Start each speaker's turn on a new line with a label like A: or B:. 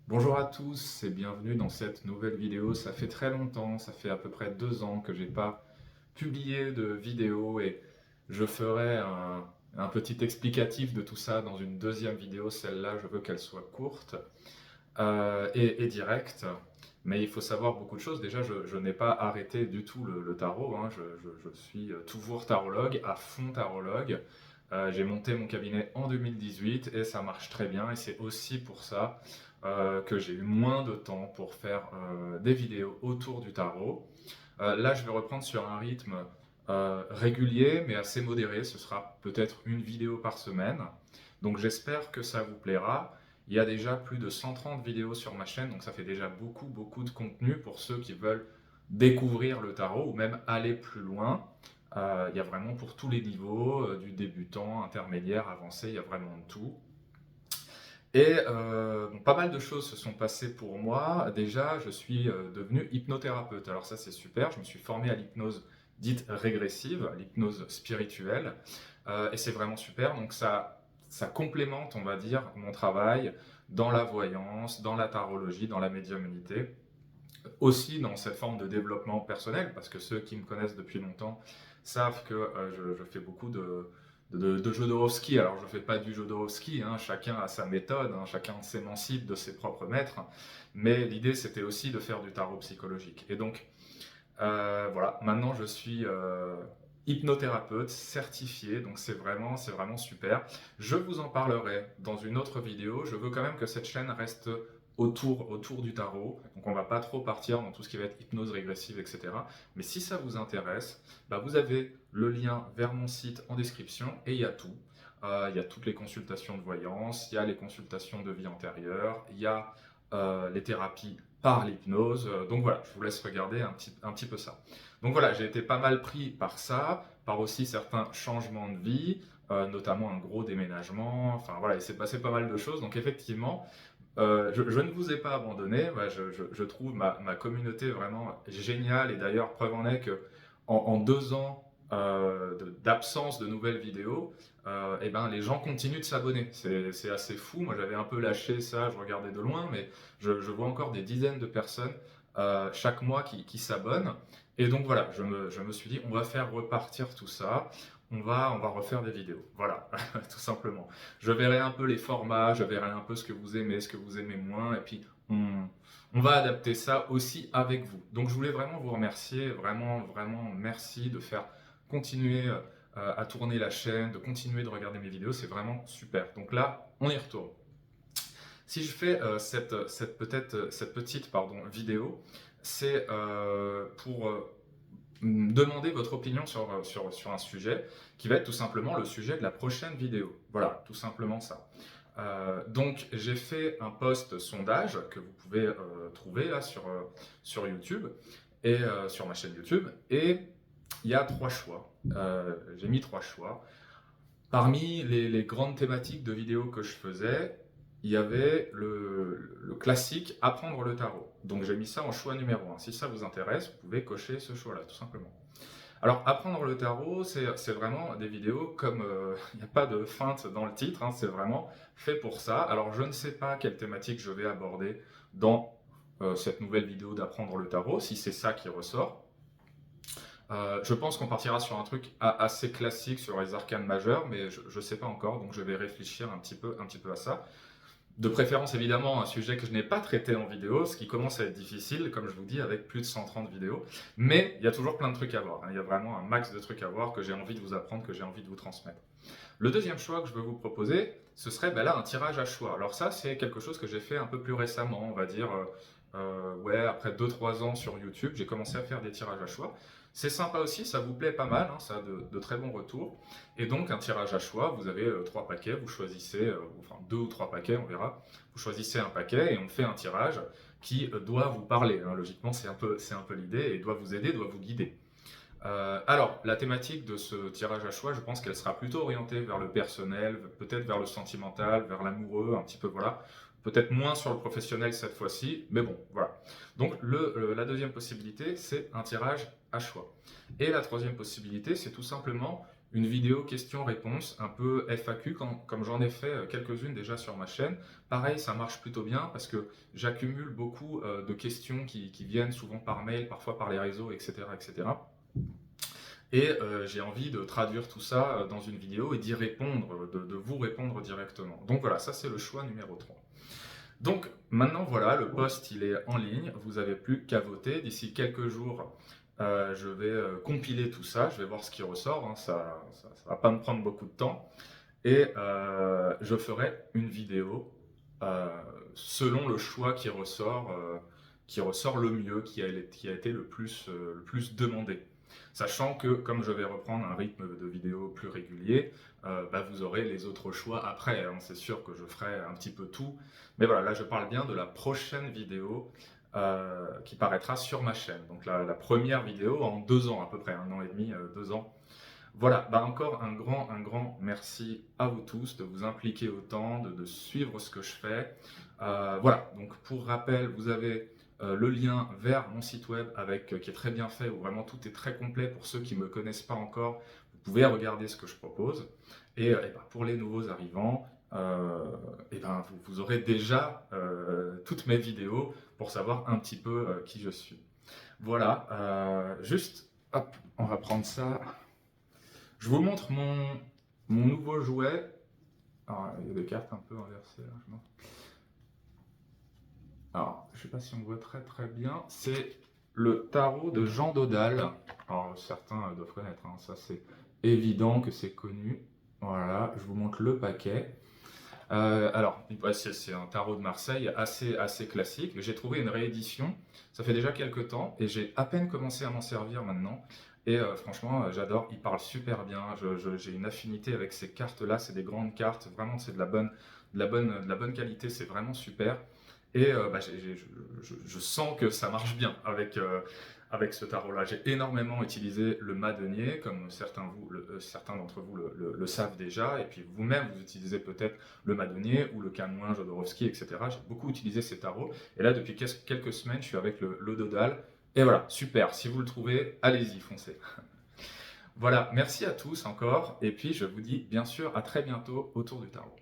A: Bonjour à tous et bienvenue dans cette nouvelle vidéo. Ça fait très longtemps, ça fait à peu près 2 ans que j'ai pas publié de vidéo et je ferai un petit explicatif de tout ça dans une deuxième vidéo. Celle-là, je veux qu'elle soit courte et directe. Mais il faut savoir beaucoup de choses. Déjà, je n'ai pas arrêté du tout le tarot, hein. Je suis toujours tarologue, à fond tarologue. J'ai monté mon cabinet en 2018 et ça marche très bien. Et c'est aussi pour ça que j'ai eu moins de temps pour faire des vidéos autour du tarot. Là, je vais reprendre sur un rythme régulier mais assez modéré. Ce sera peut-être une vidéo par semaine. Donc j'espère que ça vous plaira. Il y a déjà plus de 130 vidéos sur ma chaîne, donc ça fait déjà beaucoup de contenu pour ceux qui veulent découvrir le tarot ou même aller plus loin. Il y a vraiment pour tous les niveaux, du débutant, intermédiaire, avancé, il y a vraiment de tout. Et bon, pas mal de choses se sont passées pour moi. Déjà, je suis devenu hypnothérapeute. Alors ça, c'est super. Je me suis formé à l'hypnose dite régressive, l'hypnose spirituelle. Et c'est vraiment super. Donc ça complémente, on va dire, mon travail dans la voyance, dans la tarologie, dans la médiumnité. Aussi dans cette forme de développement personnel, parce que ceux qui me connaissent depuis longtemps savent que je fais beaucoup de Jodorowsky. Alors je ne fais pas du Jodorowsky, hein, chacun a sa méthode, hein, chacun s'émancipe de ses propres maîtres, mais l'idée c'était aussi de faire du tarot psychologique. Et donc voilà, maintenant je suis hypnothérapeute certifié, donc c'est vraiment super. Je vous en parlerai dans une autre vidéo. Je veux quand même que cette chaîne reste autour du tarot, donc on va pas trop partir dans tout ce qui va être hypnose régressive, etc. Mais si ça vous intéresse, bah vous avez le lien vers mon site en description et il y a tout. Il y a toutes les consultations de voyance, il y a les consultations de vie antérieure, il y a les thérapies par l'hypnose. Donc voilà, je vous laisse regarder un petit peu ça. Donc voilà, j'ai été pas mal pris par ça, par aussi certains changements de vie, notamment un gros déménagement. Enfin voilà, il s'est passé pas mal de choses. Donc effectivement, je ne vous ai pas abandonné. Ouais, je trouve ma communauté vraiment géniale. Et d'ailleurs, preuve en est que en 2 ans d'absence de nouvelles vidéos, et ben, les gens continuent de s'abonner. C'est assez fou. Moi, j'avais un peu lâché ça, je regardais de loin, mais je vois encore des dizaines de personnes chaque mois qui s'abonnent. Et donc voilà, je me suis dit, on va faire repartir tout ça. On va refaire des vidéos. Voilà, tout simplement. Je verrai un peu les formats, je verrai un peu ce que vous aimez, ce que vous aimez moins, et puis on va adapter ça aussi avec vous. Donc je voulais vraiment vous remercier, vraiment merci de faire continuer à tourner la chaîne, de continuer de regarder mes vidéos, c'est vraiment super. Donc là, on y retourne. Si je fais cette petite vidéo, c'est pour demander votre opinion sur un sujet qui va être tout simplement le sujet de la prochaine vidéo. Voilà, tout simplement ça. Donc j'ai fait un post sondage que vous pouvez trouver là sur YouTube et sur ma chaîne YouTube, et il y a 3 choix. J'ai mis 3 choix. Parmi les grandes thématiques de vidéos que je faisais, il y avait le classique apprendre le tarot. Donc j'ai mis ça en choix numéro 1. Si ça vous intéresse, vous pouvez cocher ce choix-là, tout simplement. Alors apprendre le tarot, c'est vraiment des vidéos comme il n'y a pas de feinte dans le titre, hein, c'est vraiment fait pour ça. Alors je ne sais pas quelle thématique je vais aborder dans cette nouvelle vidéo d'apprendre le tarot, si c'est ça qui ressort. Je pense qu'on partira sur un truc assez classique sur les arcanes majeures, mais je ne sais pas encore, donc je vais réfléchir un petit peu à ça. De préférence, évidemment, un sujet que je n'ai pas traité en vidéo, ce qui commence à être difficile, comme je vous dis, avec plus de 130 vidéos. Mais il y a toujours plein de trucs à voir, hein. Il y a vraiment un max de trucs à voir que j'ai envie de vous apprendre, que j'ai envie de vous transmettre. Le deuxième choix que je veux vous proposer, ce serait là un tirage à choix. Alors ça, c'est quelque chose que j'ai fait un peu plus récemment, on va dire, ouais, après 2-3 ans sur YouTube, j'ai commencé à faire des tirages à choix. C'est sympa aussi, ça vous plaît pas mal, hein, ça a de très bons retours. Et donc un tirage à choix, vous avez 3 paquets, vous choisissez, enfin 2 ou 3 paquets, on verra. Vous choisissez un paquet et on fait un tirage qui doit vous parler, hein. Logiquement, c'est un peu l'idée, et doit vous aider, doit vous guider. Alors, la thématique de ce tirage à choix, je pense qu'elle sera plutôt orientée vers le personnel, peut-être vers le sentimental, vers l'amoureux, un petit peu, voilà. Peut-être moins sur le professionnel cette fois-ci, mais bon, voilà. Donc, la deuxième possibilité, c'est un tirage à choix. Et la troisième possibilité, c'est tout simplement une vidéo questions-réponses, un peu FAQ, comme j'en ai fait quelques-unes déjà sur ma chaîne. Pareil, ça marche plutôt bien parce que j'accumule beaucoup de questions qui viennent souvent par mail, parfois par les réseaux, etc. etc. Et j'ai envie de traduire tout ça dans une vidéo et d'y répondre, de vous répondre directement. Donc voilà, ça c'est le choix numéro 3. Donc maintenant voilà, le post il est en ligne, vous n'avez plus qu'à voter. D'ici quelques jours, je vais compiler tout ça, je vais voir ce qui ressort, hein, ça va pas me prendre beaucoup de temps. Et je ferai une vidéo selon le choix qui ressort le mieux, qui a été le plus demandé. Sachant que comme je vais reprendre un rythme de vidéo plus régulier, vous aurez les autres choix après, hein. C'est sûr que je ferai un petit peu tout. Mais voilà, là je parle bien de la prochaine vidéo qui paraîtra sur ma chaîne. Donc la première vidéo en 2 ans à peu près, 1 an et demi, 2 ans. Voilà, encore un grand merci à vous tous de vous impliquer autant, de suivre ce que je fais. Voilà, donc pour rappel, vous avez le lien vers mon site web qui est très bien fait, où vraiment tout est très complet pour ceux qui ne me connaissent pas encore. Vous pouvez regarder ce que je propose. Et pour les nouveaux arrivants, vous aurez déjà toutes mes vidéos pour savoir un petit peu qui je suis. Voilà, juste, hop, on va prendre ça. Je vous montre mon nouveau jouet. Alors, il y a des cartes un peu inversées là. Alors, je ne sais pas si on voit très bien. C'est le tarot de Jean Dodal. Alors, certains doivent connaître, hein. Ça c'est évident que c'est connu. Voilà, je vous montre le paquet. Alors, c'est un tarot de Marseille assez classique. J'ai trouvé une réédition, ça fait déjà quelques temps, et j'ai à peine commencé à m'en servir maintenant. Et franchement, j'adore, il parle super bien, j'ai une affinité avec ces cartes-là, c'est des grandes cartes, vraiment c'est de la bonne qualité, c'est vraiment super. Et je sens que ça marche bien avec ce tarot-là. J'ai énormément utilisé le Madenier, comme certains d'entre vous le savent déjà, et puis vous-même, vous utilisez peut-être le Madenier ou le Canouin, Jodorowsky, etc. J'ai beaucoup utilisé ces tarots, et là, depuis quelques semaines, je suis avec le Dodal, et voilà, super, si vous le trouvez, allez-y, foncez. Voilà, merci à tous encore, et puis je vous dis bien sûr à très bientôt autour du tarot.